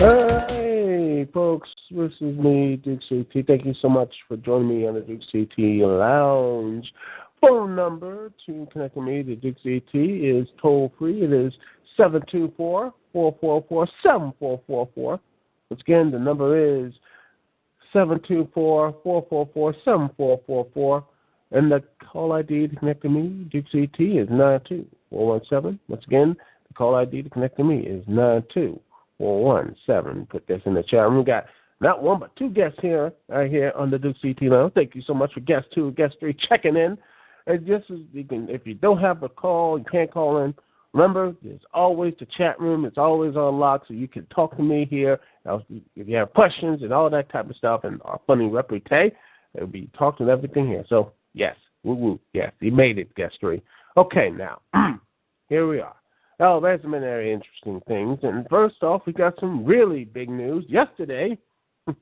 Hey, folks, this is me, Dukect. Thank you so much for joining me on the Dukect Lounge. Phone number to connect with me to Dukect is toll-free. It is 724-444-7444. Once again, the number is 724-444-7444. And the call ID to connect to me, Dukect, is 92417. Once again, the call ID to connect to me is 92417. Put this in the chat room. We got not one but two guests here on the Dukect Lounge. Thank you so much for guest 2, guest 3 checking in. And just as you can, if you don't have a call, you can't call in. Remember, there's always the chat room. It's always on lock, so you can talk to me here. Now, if you have questions and all that type of stuff and our funny repartee, it'll be talking everything here. So yes, woo-woo, yes, he made it, guest 3. Okay, now here we are. Oh, there's some very interesting things. And first off, we got some really big news. Yesterday, Jay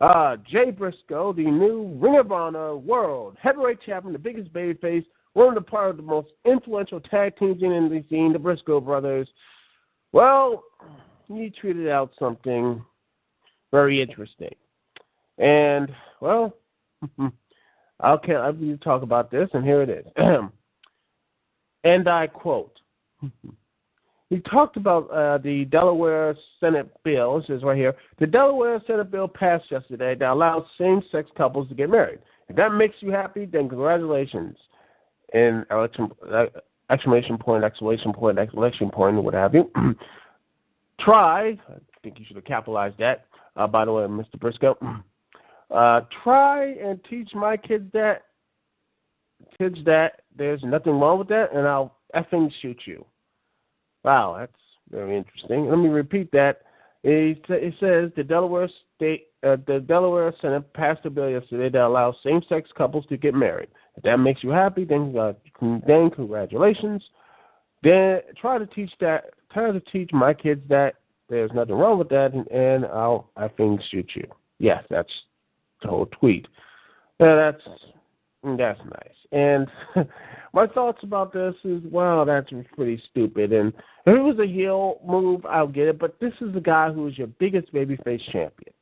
Brisco, the new Ring of Honor World Heavyweight Champion, the biggest babyface, one of the part of the most influential tag teams in the scene, the Brisco brothers. Well, he tweeted out something very interesting. And, well, I'll talk about this, and here it is. And I quote, he talked about the Delaware Senate bill. It says right here, the Delaware Senate bill passed yesterday that allows same-sex couples to get married. If that makes you happy, then congratulations. And exclamation point, what have you. Try, I think you should have capitalized that, by the way, Mr. Brisco. Try and teach my kids that there's nothing wrong with that, and I'll effing shoot you. Wow, that's very interesting. Let me repeat that. It says the Delaware Senate passed a bill yesterday that allows same-sex couples to get married. If that makes you happy, then congratulations. Then try to teach my kids that there's nothing wrong with that, and I'll effing shoot you. Yes, that's the whole tweet. That's nice. And my thoughts about this is, wow, that's pretty stupid. And if it was a heel move, I'll get it. But this is the guy who is your biggest babyface champion.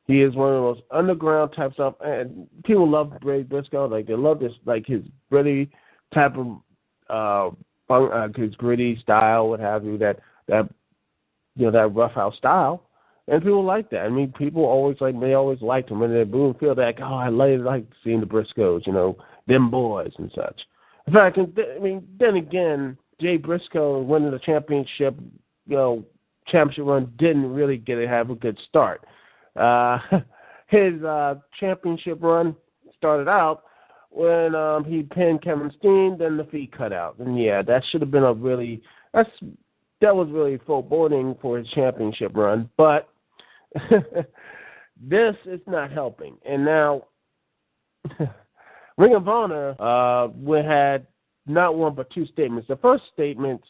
He is one of the most underground type stuff. And people love Jay Brisco. Like, they love this, like, his gritty type of, his gritty style, what have you, that roughhouse style. And people like that. I mean, people always liked him. When they boo and feel like, oh, I like seeing the Briscoes, them boys and such. In fact, then again, Jay Brisco winning the championship run didn't really have a good start. His championship run started out when he pinned Kevin Steen, then the feet cut out. And yeah, that should have been that was really foreboding for his championship run, but this is not helping. And now, Ring of Honor we had not one but two statements. The first statement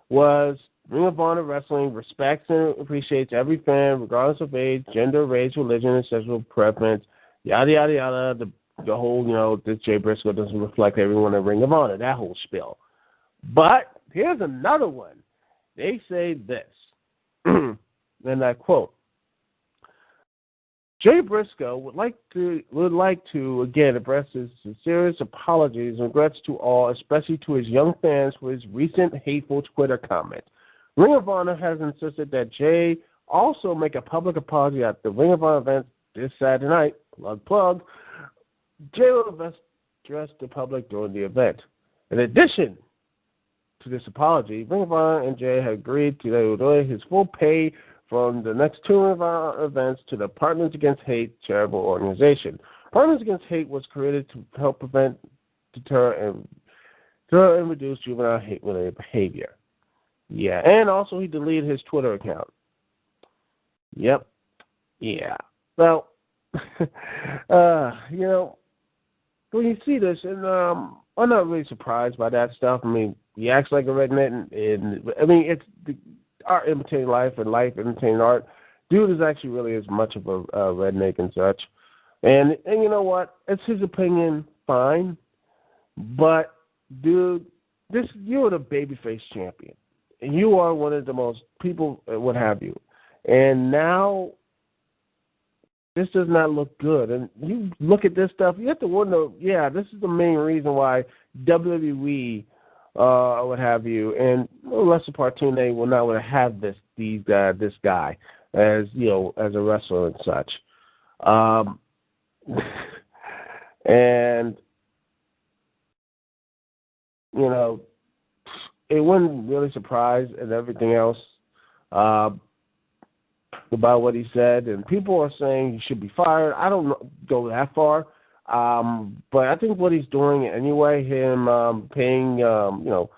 was Ring of Honor Wrestling respects and appreciates every fan, regardless of age, gender, race, religion, and sexual preference, yada, yada, yada. The whole, this Jay Brisco doesn't reflect everyone in Ring of Honor, that whole spiel. But here's another one. They say this, and I quote, Jay Brisco would like to again express his sincerest apologies and regrets to all, especially to his young fans, for his recent hateful Twitter comment. Ring of Honor has insisted that Jay also make a public apology at the Ring of Honor event this Saturday night. Plug. Jay will address the public during the event. In addition to this apology, Ring of Honor and Jay have agreed to donate his full pay from the next two Ring of Honor events to the Partners Against Hate charitable organization. Partners Against Hate was created to help prevent, deter, and reduce juvenile hate-related behavior. Yeah, and also he deleted his Twitter account. Yep. Yeah. Well, you know, when you see this, and I'm not really surprised by that stuff. I mean, he acts like a redneck, and I mean, it's art imitating life and life imitating art. Dude is actually really as much of a redneck and such. And you know what? It's his opinion, fine. But, dude, you're the babyface champion. And you are one of the most people, what have you. And now this does not look good. And you look at this stuff, you have to wonder, yeah, this is the main reason why WWE, what have you, and lesser part TNA will not want to have this guy as, you know, as a wrestler and such. And, you know, it wasn't really surprised and everything else about what he said. And people are saying he should be fired. I don't go that far. But I think what he's doing anyway, him paying, you know,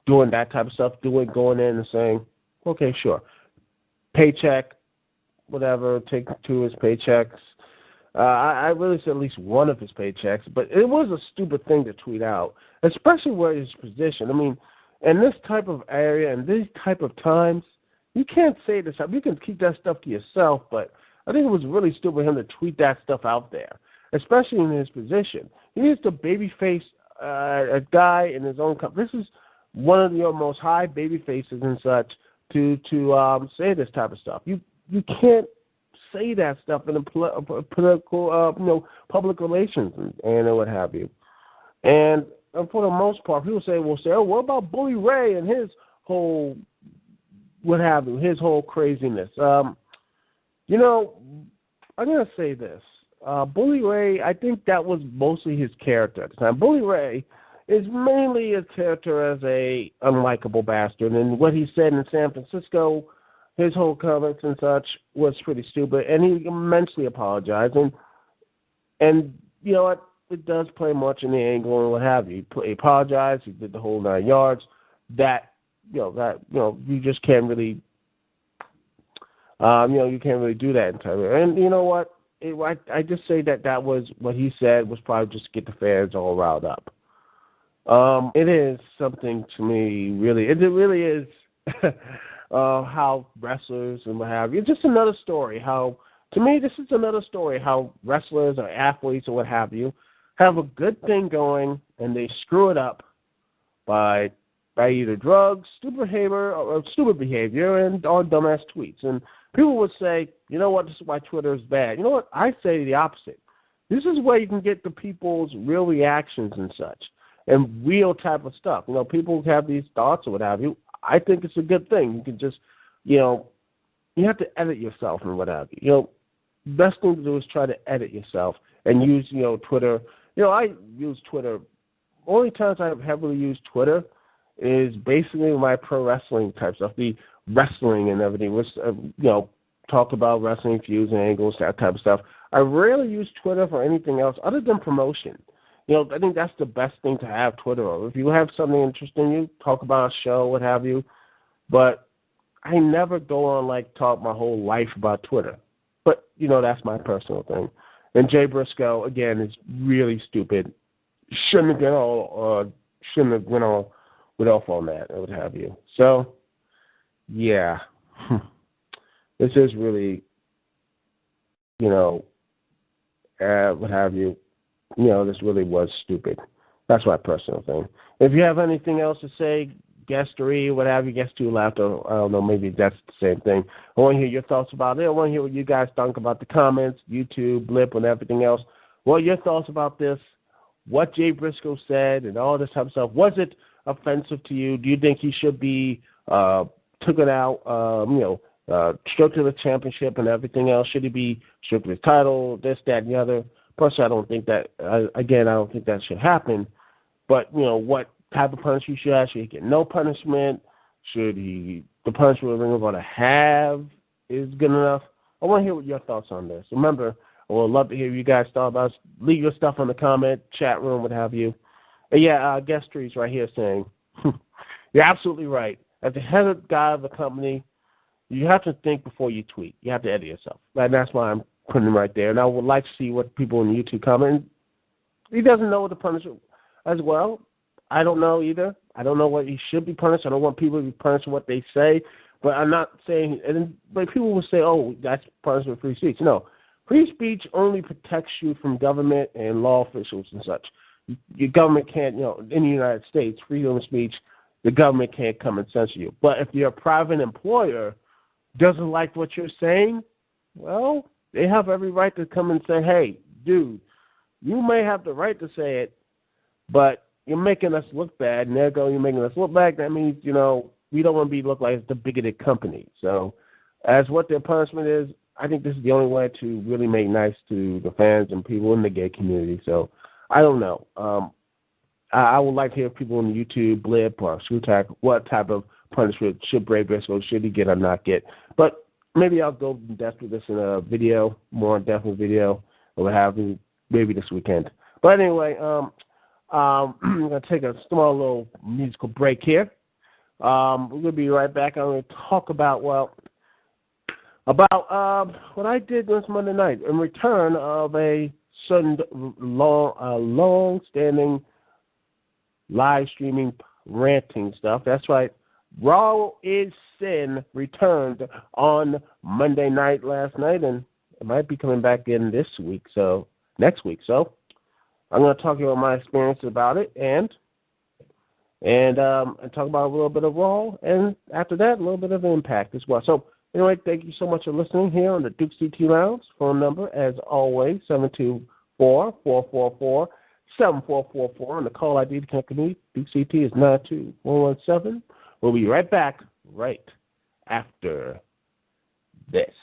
doing that type of stuff, going in and saying, okay, sure, paycheck, whatever, take two of his paychecks. I really said at least one of his paychecks, but it was a stupid thing to tweet out, especially where his position. I mean, in this type of area and these type of times, you can't say this stuff. You can keep that stuff to yourself, but I think it was really stupid of him to tweet that stuff out there, especially in his position. He needs to babyface a guy in his own company. This is one of your most high baby faces and such to say this type of stuff. You can't say that stuff in a political, you know, public relations and what have you. And for the most part, people will say, oh, what about Bully Ray and his whole, what have you, his whole craziness? You know, I'm going to say this. Bully Ray, I think that was mostly his character at the time. Bully Ray is mainly a character as a unlikable bastard, and what he said in San Francisco, his whole comments and such, was pretty stupid, and he immensely apologized. And you know what? It does play much in the angle and what have you. He apologized. He did the whole 9 yards. You just can't really, you can't really do that in time. And you know what? I just say that was what he said was probably just to get the fans all riled up. It is something to me, really. It really is how wrestlers and what have you. It's just another story. To me, this is another story how wrestlers or athletes or what have you have a good thing going and they screw it up by either drugs, stupid behavior, or dumbass tweets. And people would say, you know what, this is why Twitter is bad. You know what, I say the opposite. This is where you can get the people's real reactions and such, and real type of stuff. You know, people have these thoughts or what have you. I think it's a good thing. You can just, you know, you have to edit yourself and what have you. You know, best thing to do is try to edit yourself and use, you know, Twitter. You know, I use Twitter. Only times I've heavily used Twitter is basically my pro wrestling type stuff, the wrestling and everything, which, you know, talk about wrestling feuds and angles, that type of stuff. I rarely use Twitter for anything else other than promotion. You know, I think that's the best thing to have Twitter over. If you have something interesting, you talk about a show, what have you. But I never go on, like, talk my whole life about Twitter. But, you know, that's my personal thing. And Jay Brisco, again, is really stupid. Shouldn't have went off on that, or what have you. So, yeah. This is really, you know, what have you. You know, this really was stupid. That's my personal thing. If you have anything else to say, guestery, whatever, guest two left, or I don't know, maybe that's the same thing. I want to hear your thoughts about it. I want to hear what you guys think about the comments, YouTube, Blip, and everything else. What are your thoughts about this? What Jay Brisco said and all this type of stuff. Was it offensive to you? Do you think he should be taken out, stripped of the championship and everything else? Should he be stripped of his title, this, that, and the other? Personally, I don't think that, I don't think that should happen. But, what type of punishment should have? Should he get no punishment? Should the punishment we're going to have is good enough? I want to hear what your thoughts on this. Remember, I would love to hear you guys thought about. Leave your stuff in the comment, chat room, what have you. And Guest Tree's right here saying, you're absolutely right. As the head of guy of the company, you have to think before you tweet. You have to edit yourself. And that's why I'm putting him right there. And I would like to see what people in YouTube comment. He doesn't know what the punishment as well. I don't know either. I don't know what he should be punished. I don't want people to be punished for what they say. But I'm not saying, but people will say, oh, that's punishment for free speech. No. Free speech only protects you from government and law officials and such. Your government can't, in the United States, freedom of speech, the government can't come and censor you. But if your private employer doesn't like what you're saying, well, they have every right to come and say, hey, dude, you may have the right to say it, but you're making us look bad, and there go, you're making us look bad. That means, we don't want to be look like the bigoted company. So as what their punishment is, I think this is the only way to really make nice to the fans and people in the gay community. So I don't know. I would like to hear people on YouTube, Blip, or Screwtack, what type of punishment should Jay Brisco, should he get or not get. But maybe I'll go in depth with this in a video, more in depth video, or what have you, maybe this weekend. But anyway, I'm going to take a small little musical break here. We're going to be right back. I'm going to talk about what I did this Monday night in return of a certain long-standing live streaming ranting stuff. That's right. Raw is Sin returned on Monday night last night, and it might be coming back in next week. So I'm going to talk about my experience about it and talk about a little bit of Raw, and after that, a little bit of Impact as well. So anyway, thank you so much for listening here on the Dukect Lounge. Phone number, as always, 724-444-7444. And the call ID to connect with me, Dukect, is 92117. We'll be right back right after this.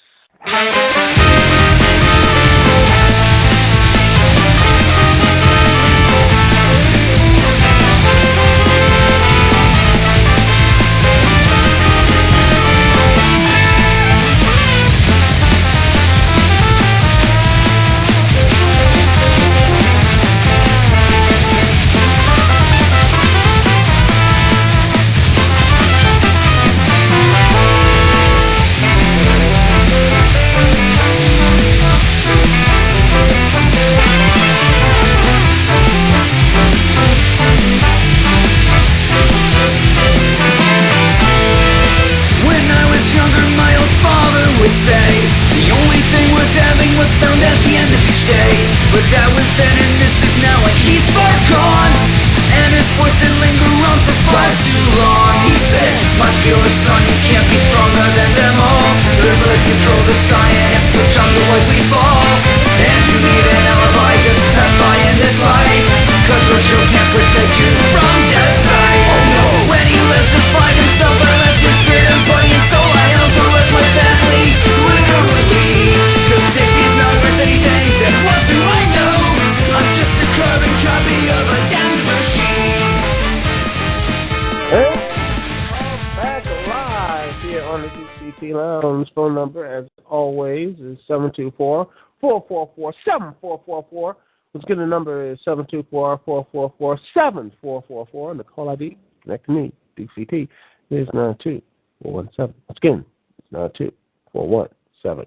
Lounge. Phone number, as always, is 724-444-7444. Let's get the number is 724-444-7444. And the call ID, connect to me, DCT, is 92417. Again, it's 92417.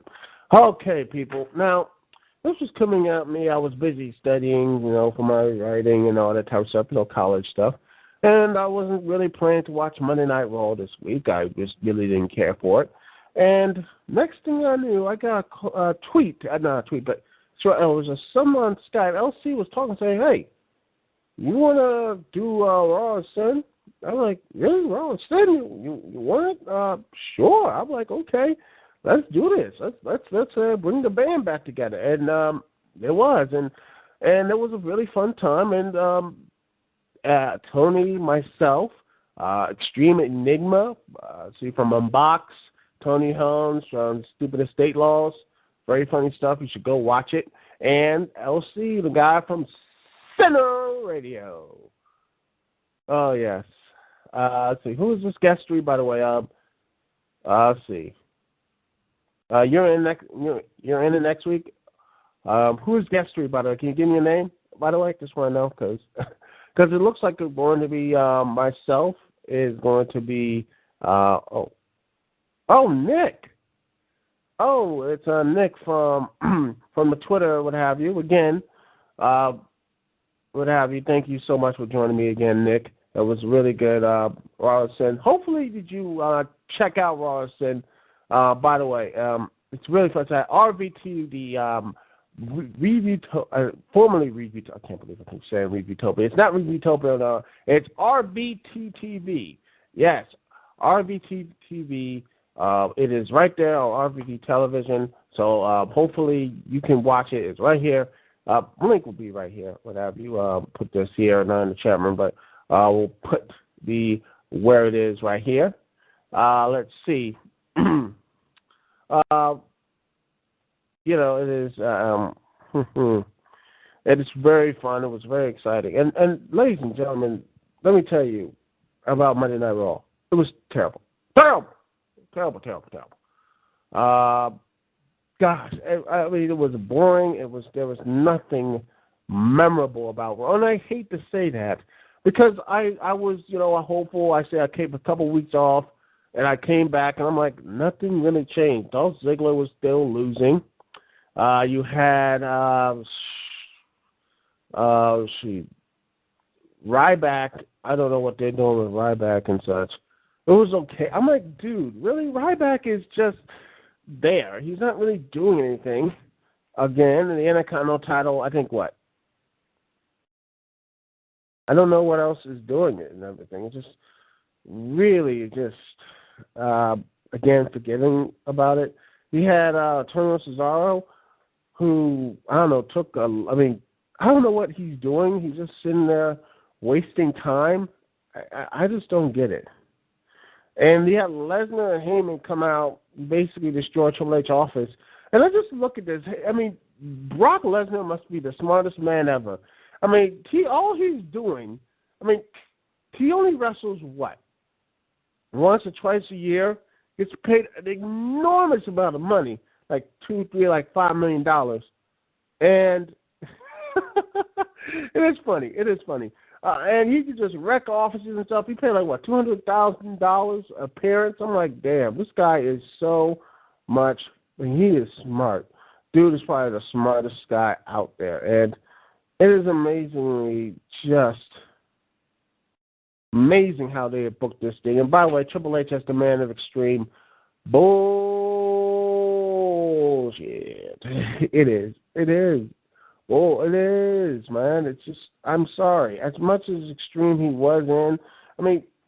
Okay, people. Now, this was coming at me. I was busy studying, for my writing and all that type of stuff, college stuff. And I wasn't really planning to watch Monday Night Raw this week. I just really didn't care for it. And next thing I knew, I got a tweet. Not a tweet, but it was someone on Skype. LC was talking, saying, hey, you want to do Raw and Sin? I'm like, really, Raw and Sin? You want it? Sure. I'm like, okay, let's do this. Let's bring the band back together. And it was, and it was a really fun time. And Tony, myself, Extreme Enigma, see from Unbox, Tony Holmes from Stupid Estate Laws, very funny stuff. You should go watch it. And LC, the guy from Center Radio. Oh yes. Let's see. Who is this guestry, by the way? Let's see. You're in it next week. Who is guestry, by the way? Can you give me a name, by the way? Just want to know because it looks like it's going to be myself. Is going to be Nick. Oh, it's Nick from the Twitter, what have you. Again, what have you. Thank you so much for joining me again, Nick. It was really good. Raw and Sin. Hopefully, did you check out Raw and Sin? By the way, it's really fun. RVT, the review, formerly Review. I can't believe I keep saying Reviewtopia. It's not Reviewtopia. No, it's RVT-TV. Yes, RVT-TV. It is right there on RVT Television. So hopefully you can watch it. It's right here. Link will be right here. Whatever you put this here, not in the chat room, but we'll put where it is right here. Let's see. It is it is very fun. It was very exciting. And ladies and gentlemen, let me tell you about Monday Night Raw. It was terrible. Terrible. Gosh, I mean, it was boring. There was nothing memorable about Raw. And I hate to say that because I was, hopeful. I said I came a couple weeks off, and I came back, and I'm like, nothing really changed. Dolph Ziggler was still losing. You had Ryback. I don't know what they're doing with Ryback and such. It was okay. I'm like, dude, really? Ryback is just there. He's not really doing anything. Again, in the Intercontinental title, I think what? I don't know what else is doing it and everything. It's just really again, forgetting about it. He had Antonio Cesaro, who, I don't know, I don't know what he's doing. He's just sitting there wasting time. I just don't get it. And he had Lesnar and Heyman come out, basically destroy Triple H office. And I just look at this. I mean, Brock Lesnar must be the smartest man ever. I mean, all he's doing, he only wrestles what? Once or twice a year? Gets paid an enormous amount of money, like $2, $3, like $5 million. And it is funny. And he could just wreck offices and stuff. He paid like, what, $200,000 appearance? I'm like, damn, this guy is so much. He is smart. Dude is probably the smartest guy out there. And it is amazing how they have booked this thing. And by the way, Triple H as the man of extreme bullshit. It is. Well, it is, man. It's just, I'm sorry. As much as extreme he was in,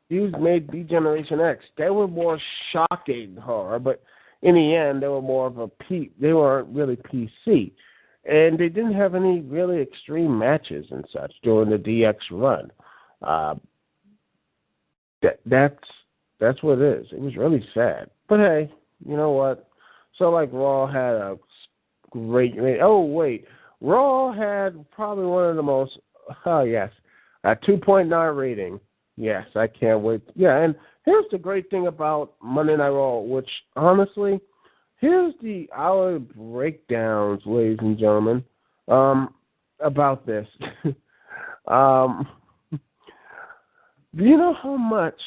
he was made D-Generation X. They were more shocking horror, but in the end, they were more of they weren't really PC. And they didn't have any really extreme matches and such during the DX run. That's what it is. It was really sad. But hey, you know what? So like Raw had a great. Raw had probably one of the most. Oh yes, a 2.9 rating. Yes, I can't wait. Yeah, and here's the great thing about Monday Night Raw, which honestly, here's the hour breakdowns, ladies and gentlemen, about this. Do you know how much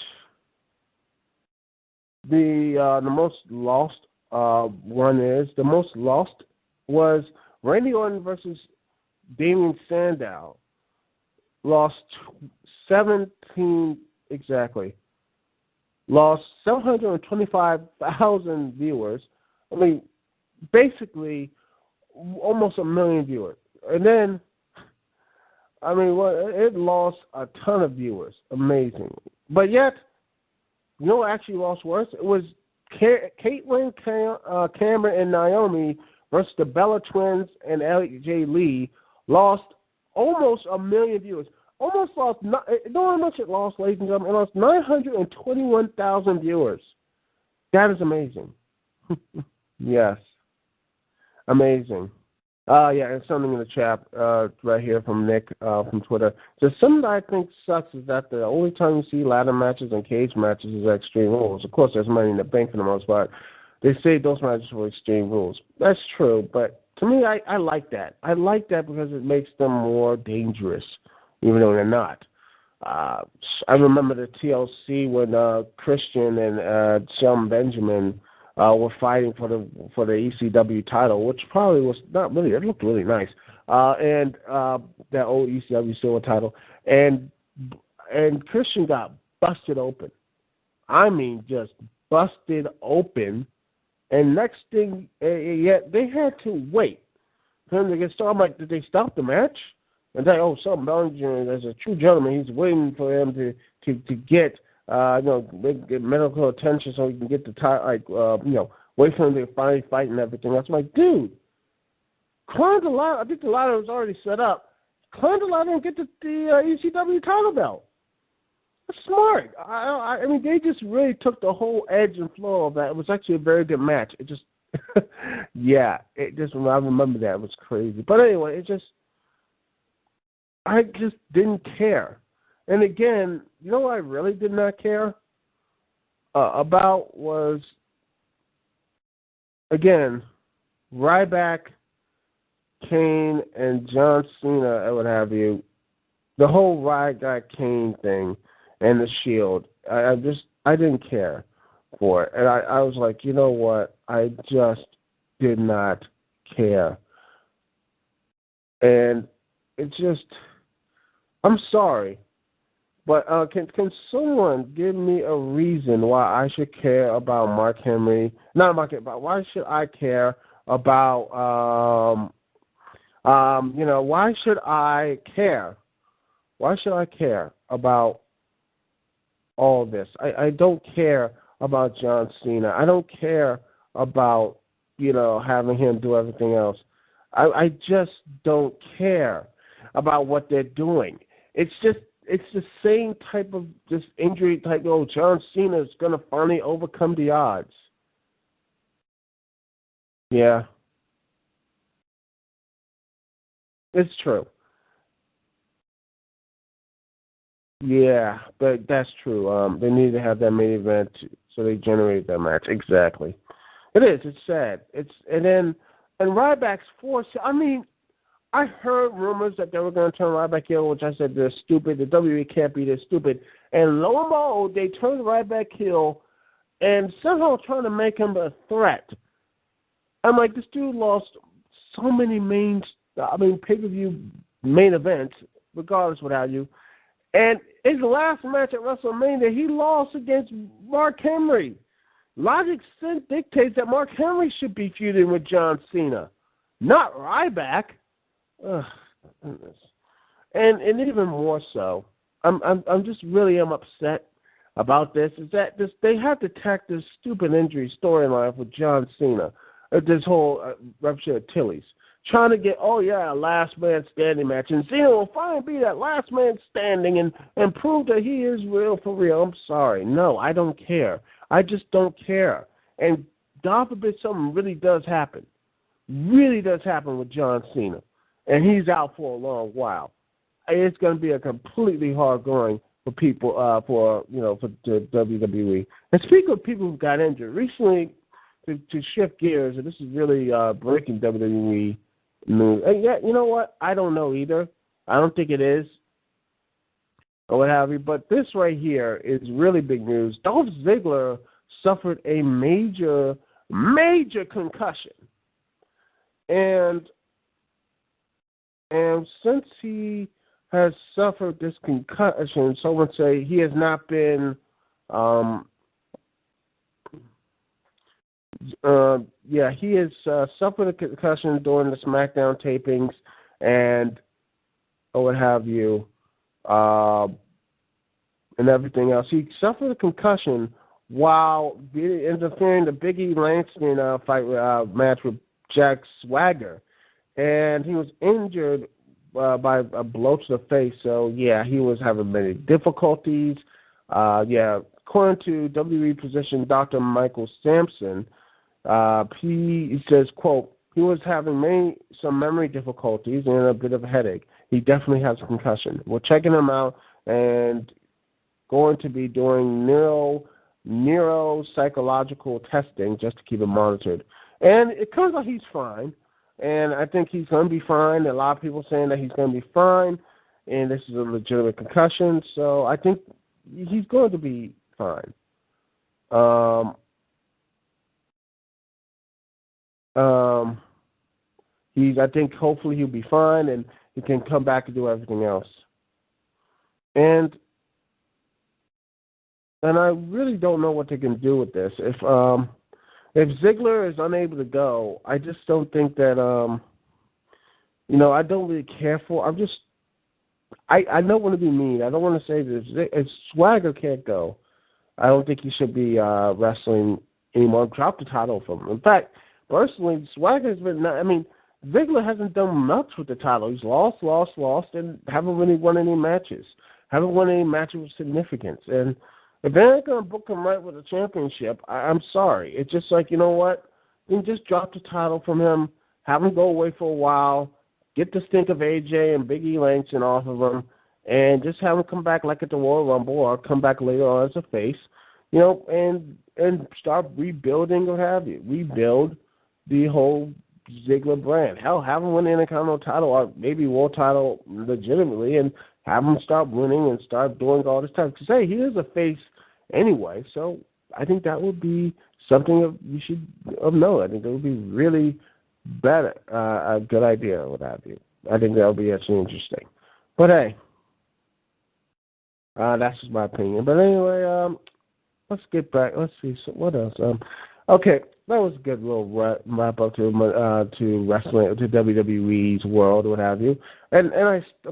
the most lost one is? The most lost was Randy Orton versus Damien Sandow. Lost 17 exactly. Lost 725,000 viewers. Basically almost 1 million viewers. And then, it lost a ton of viewers. Amazingly. But yet, you know what actually lost worse? It was Caitlyn, Cameron, and Naomi versus the Bella Twins and AJ Lee. Lost almost 1 million viewers. Almost lost, you know how much it lost, ladies and gentlemen? It lost 921,000 viewers. That is amazing. Yes. Amazing. Yeah, and something in the chat right here from Nick from Twitter. So something that I think sucks is that the only time you see ladder matches and cage matches is Extreme Rules. Of course, there's money in the bank for the most part. They say those matches for Extreme Rules. That's true, but to me, I like that. I like that because it makes them more dangerous, even though they're not. I remember the TLC when Christian and Shelton Benjamin were fighting for the ECW title, which probably was not really. It looked really nice, and that old ECW silver title, and Christian got busted open. I mean, just busted open. And next thing, yet they had to wait for him to get started. I'm like, did they stop the match? And they, Shelton Benjamin, as a true gentleman, he's waiting for him to get get medical attention so he can get the wait for him to finally fight and everything. That's like, dude, climb the ladder. I think the ladder was already set up. Climb the ladder and get the ECW title belt. That's smart. I mean, they just really took the whole edge and flow of that. It was actually a very good match. It just, yeah, I remember that. It was crazy. But anyway, I just didn't care. And again, you know what I really did not care about was, again, Ryback, Kane, and John Cena, and what have you. The whole Ryback Kane thing and the Shield. I didn't care for it. And I was like, you know what? I just did not care. And it just, I'm sorry. But can someone give me a reason why I should care about Mark Henry? Not Mark Henry, but why should I care about, why should I care? Why should I care about all this? I don't care about John Cena. I don't care about, having him do everything else. I just don't care about what they're doing. It's the same type of just injury type. John Cena is going to finally overcome the odds. Yeah. It's true. Yeah, but that's true. They need to have that main event so they generate that match. Exactly. It is. It's sad. And Ryback's force. I mean, I heard rumors that they were going to turn Ryback heel, which I said they're stupid. The WWE can't be this stupid. And lo and behold, they turned Ryback heel and somehow trying to make him a threat. I'm like, this dude lost so many pay-per-view main events, regardless what have you. And his last match at WrestleMania, he lost against Mark Henry. Logic dictates that Mark Henry should be feuding with John Cena, not Ryback. Ugh. And even more so, I'm just really upset about this. Is that they have to tack this stupid injury storyline with John Cena, this whole rupture of Achilles, trying to get a last man standing match, and Cena will finally be that last man standing and prove that he is real for real. I'm sorry, no, I don't care. I just don't care. And God forbid something really does happen with John Cena, and he's out for a long while. It's going to be a completely hard going for people, for the WWE. And speaking of people who got injured, recently, to shift gears, and this is really breaking WWE news. And yeah, you know what? I don't know either. I don't think it is, or what have you. But this right here is really big news. Dolph Ziggler suffered a major concussion. And since he has suffered this concussion, someone say he has not been, he has suffered a concussion during the SmackDown tapings and what have you. and everything else. He suffered a concussion while interfering the Big E Langston match with Jack Swagger, and he was injured by a blow to the face. So yeah, he was having many difficulties. According to WWE physician Dr. Michael Sampson, he says, quote, he was having some memory difficulties and a bit of a headache. He definitely has a concussion. We're checking him out and going to be doing neuropsychological testing just to keep him monitored. And it turns out he's fine, and I think he's going to be fine. A lot of people saying that he's going to be fine, and this is a legitimate concussion, so I think he's going to be fine. I think hopefully he'll be fine, and he can come back and do everything else. And I really don't know what they can do with this. If Ziggler is unable to go, I just don't think that I don't really care for. I don't want to be mean. I don't want to say this. If Swagger can't go, I don't think he should be wrestling anymore. Drop the title from him. In fact, personally, Swagger has been. Ziggler hasn't done much with the title. He's lost, and haven't really won any matches. Haven't won any matches of significance. And if they're not going to book him right with a championship, I'm sorry. It's just like, you know what? You can just drop the title from him, have him go away for a while, get the stink of AJ and Big E Langston off of him, and just have him come back like at the Royal Rumble or come back later on as a face, and start rebuilding or have you. Rebuild the whole Ziggler brand. Hell, have him win the Intercontinental title or maybe World title legitimately and have him start winning and start doing all this stuff. Because, hey, he is a face anyway, so I think that would be something you should know. I think that would be really better, a good idea, what have you. I think that would be actually interesting. But, hey, that's just my opinion. But anyway, let's get back. Let's see. So what else? Okay, that was a good little wrap up to wrestling, to WWE's world, what have you. And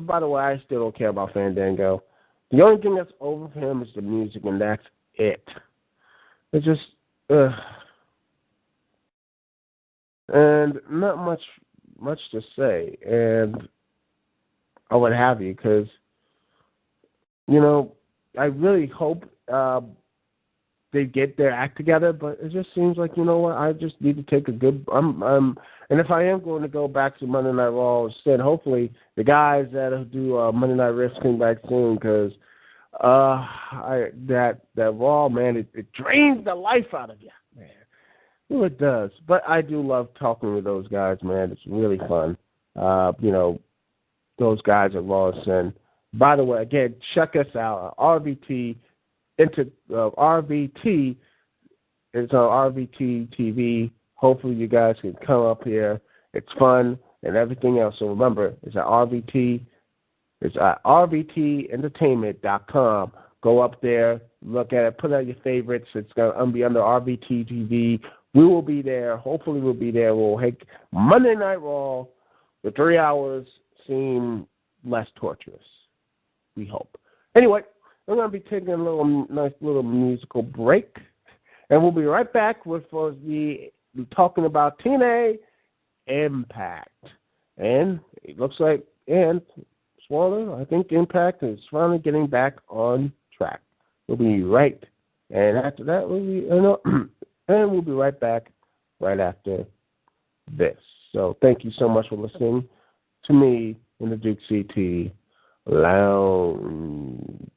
by the way, I still don't care about Fandango. The only thing that's over for him is the music, and that's it. It's just, and not much to say, and or what have you, because I really hope they get their act together, but it just seems like, I just need to take a good. And if I am going to go back to Monday Night Raw, instead, hopefully the guys that do Monday Night Riffs come back soon, because that Raw, man, it drains the life out of you, man. Well, it does. But I do love talking with those guys, man. It's really fun. Those guys at Raw and by the way, again, check us out. RVT. RVT is on RVT TV. Hopefully you guys can come up here. It's fun and everything else. So remember, it's at RVT. It's at RVTentertainment.com. Go up there, look at it, put out your favorites. It's going to be under RVT TV. We will be there. Hopefully we'll be there. We'll make Monday Night Raw, the 3 hours, seem less torturous. We hope. Anyway, we're going to be taking a nice little musical break, and we'll be right back with talking about TNA Impact. And it looks like, and Swaller, I think Impact is finally getting back on track. We'll be right, and after that, we'll be right back right after this. So thank you so much for listening to me in the Dukect Lounge.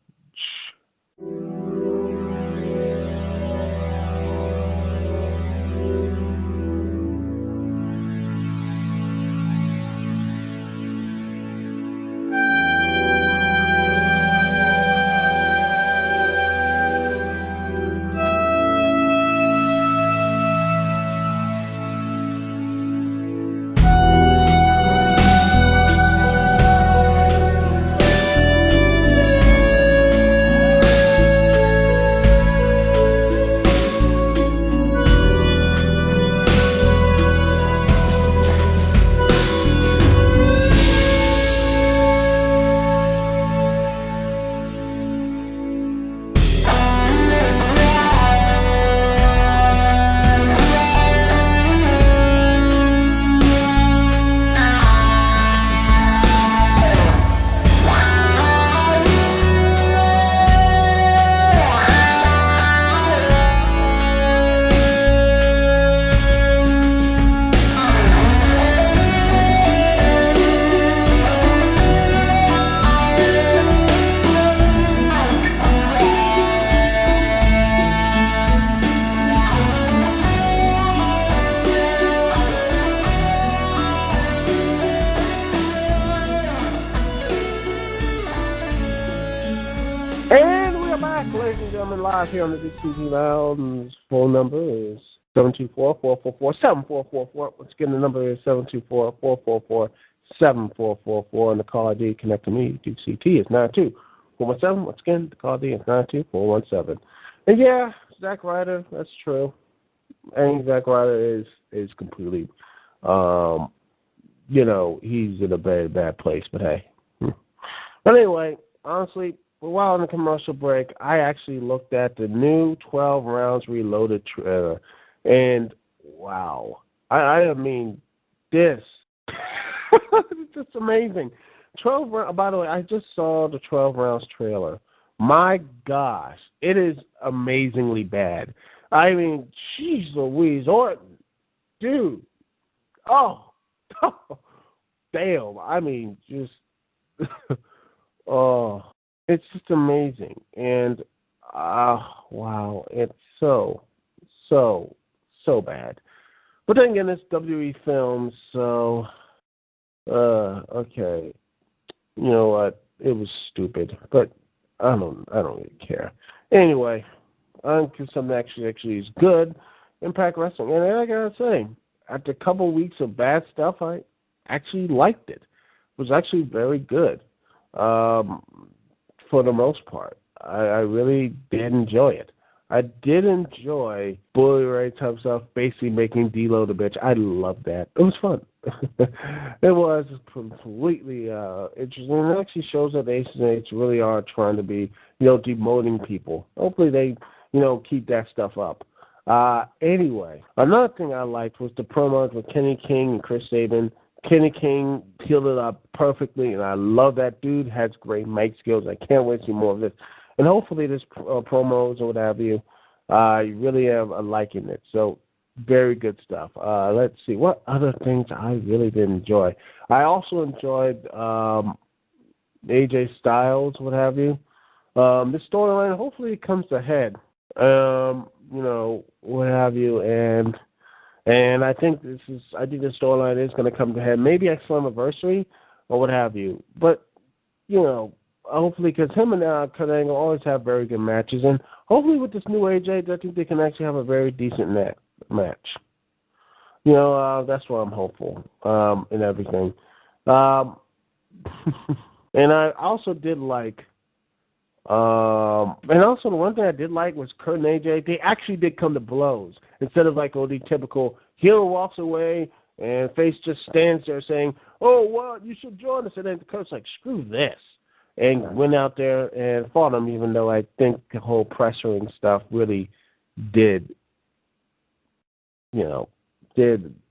live here on the Dukect Lounge. Phone number is 724-444-7444. Once again, the number is 724-444-7444. And the call ID connect to me, Dukect, is 92417. Once again, the call ID is 92417. And yeah, Zack Ryder, that's true. And Zack Ryder is completely, he's in a very bad place, but hey. But anyway, honestly, while on the commercial break, I actually looked at the new 12 Rounds Reloaded trailer, and wow. I mean, this. It's just amazing. 12 rounds, by the way, I just saw the 12 Rounds trailer. My gosh, it is amazingly bad. I mean, jeez Louise, Orton, dude. Oh, damn. I mean, just, oh, it's just amazing. And, wow, it's so bad. But then again, it's WWE Films, so, okay. You know what? It was stupid, but I don't really care. Anyway, because something actually is good, Impact Wrestling. And I gotta say, after a couple weeks of bad stuff, I actually liked it. It was actually very good, for the most part. I really did enjoy it. I did enjoy Bully Ray type stuff, basically making D-Lo the bitch. I loved that. It was fun. It was completely interesting. And it actually shows that Ace and H really are trying to be, demoting people. Hopefully they, keep that stuff up. Anyway, another thing I liked was the promos with Kenny King and Chris Sabin. Kenny King peeled it up perfectly, and I love that dude. Has great mic skills. I can't wait to see more of this. And hopefully this promos or what have you, you really am liking it. So very good stuff. Let's see. What other things I really did enjoy? I also enjoyed AJ Styles, what have you. This storyline, hopefully it comes ahead, what have you. And I think the storyline is going to come to head, maybe at Slammiversary or what have you. But, hopefully, because him and Kurt Angle always have very good matches. And hopefully with this new AJ, I think they can actually have a very decent match. That's why I'm hopeful and everything. And I also did like, and also the one thing I did like was Kurt and AJ, they actually did come to blows. Instead of like, the typical heel walks away and face just stands there saying, oh, well, you should join us. And then Kurt's like, screw this. And went out there and fought him, even though I think the whole pressuring stuff really did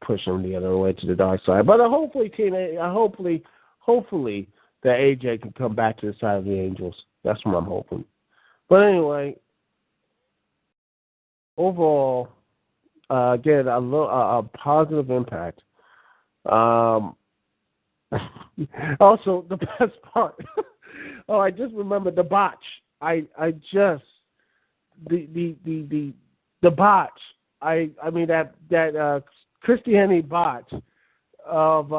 push him the other way to the dark side. But hopefully that AJ can come back to the side of the Angels. That's what I'm hoping. But anyway, overall, again, a positive impact. Also, the best part. Oh, I just remember the botch. The botch. I mean that Christianity botch of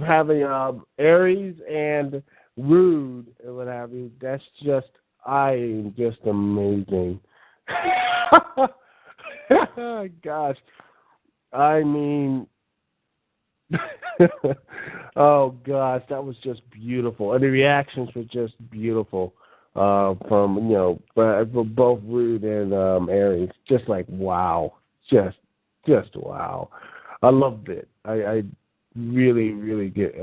having Aries and Rude and what have you. That's just amazing. Gosh, I mean. Oh gosh, that was just beautiful, and the reactions were just beautiful from both Rude and Aries. Just like wow, just wow. I loved it. I really get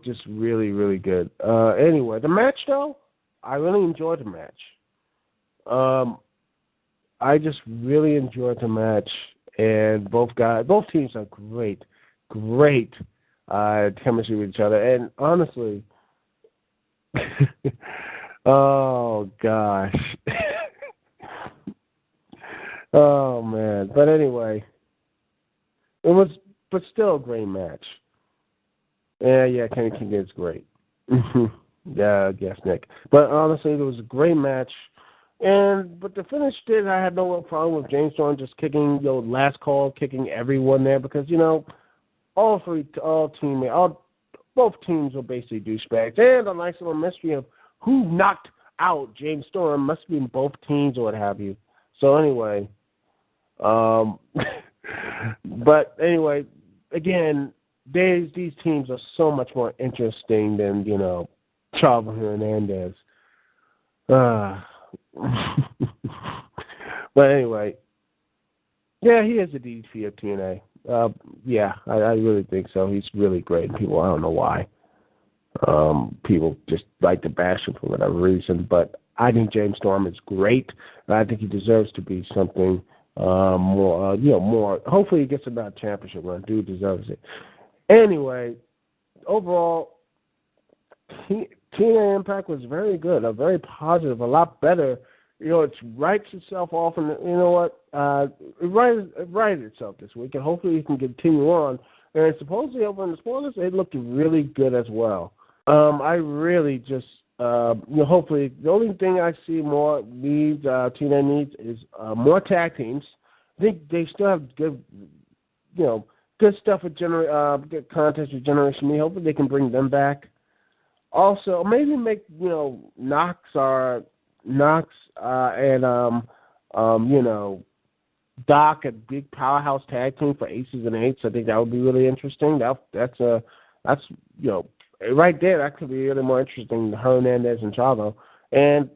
just really good. Anyway, the match though, I really enjoyed the match. I just really enjoyed the match, and both teams are great chemistry with each other. And honestly, oh gosh, oh man. But anyway, but still a great match. Yeah, Kenny King is great. Yeah, I guess Nick. But honestly, it was a great match. But the finish I had no problem with James Storm just kicking, last call, kicking everyone there because, all both teams were basically douchebags. And a nice little mystery of who knocked out James Storm must be in both teams or what have you. So anyway, but anyway, again, these teams are so much more interesting than, Chavo Hernandez. But anyway, yeah, he is the DDP of TNA. Yeah, I really think so. He's really great. People, I don't know why. People just like to bash him for whatever reason, but I think James Storm is great, and I think he deserves to be something more. More. Hopefully, he gets another championship run. Dude deserves it. Anyway, overall, TNA Impact was very good, very positive, a lot better. It writes itself off, and you know what? It righted itself this week, and hopefully it can continue on. And supposedly over in the spoilers, it looked really good as well. I really just, hopefully, the only thing I see more TNA needs is more tag teams. I think they still have good, good stuff with good contests with Generation Me. Hopefully they can bring them back. Also, maybe make, Knox and Doc a big powerhouse tag team for Aces and Eights. I think that would be really interesting. That's right there. That could be really more interesting than Hernandez and Chavo. And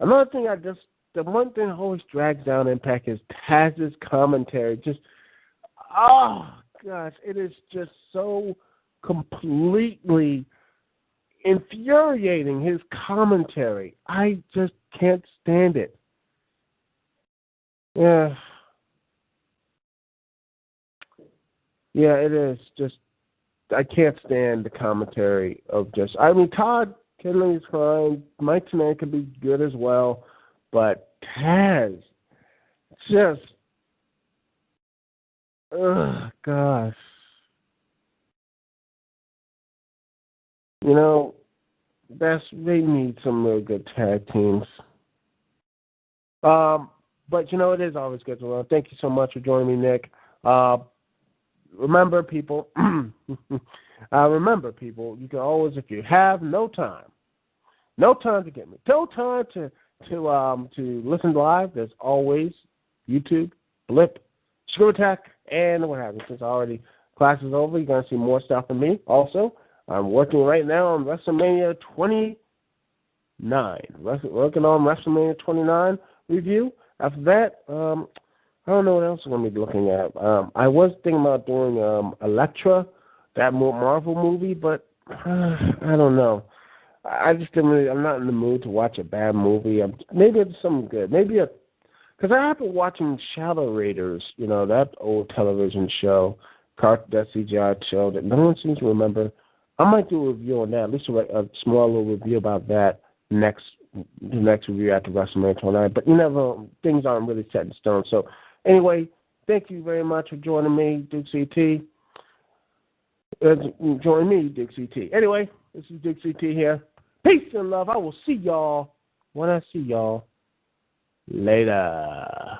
another thing, the one thing that always drags down Impact is Taz's commentary. Just, oh gosh, it is just so completely infuriating, his commentary. I just can't stand it. Yeah, it is. Just, I can't stand the commentary of Todd Kinley is fine. Mike Tenay could be good as well. But Taz, just, gosh. They need some really good tag teams. But, it is always good to learn. Thank you so much for joining me, Nick. Remember, people, you can always, if you have no time to get me, no time to listen live, there's always YouTube, Blip, Screw Attack, and what have you. Since class is over, you're going to see more stuff from me. Also, I'm working right now on WrestleMania 29. Working on WrestleMania 29 review. After that, I don't know what else I'm going to be looking at. I was thinking about doing Elektra, that Marvel movie, but I don't know. I just didn't really, I'm not in the mood to watch a bad movie. Maybe it's something good. Because I have been watching Shadow Raiders, that old television show, that CGI show that no one seems to remember. I might do a review on that, at least a small little review about that the next review after WrestleMania 29. But things aren't really set in stone. So anyway, thank you very much for joining me, Duke CT. Join me, Duke CT. Anyway, this is Duke CT here. Peace and love. I will see y'all when I see y'all later.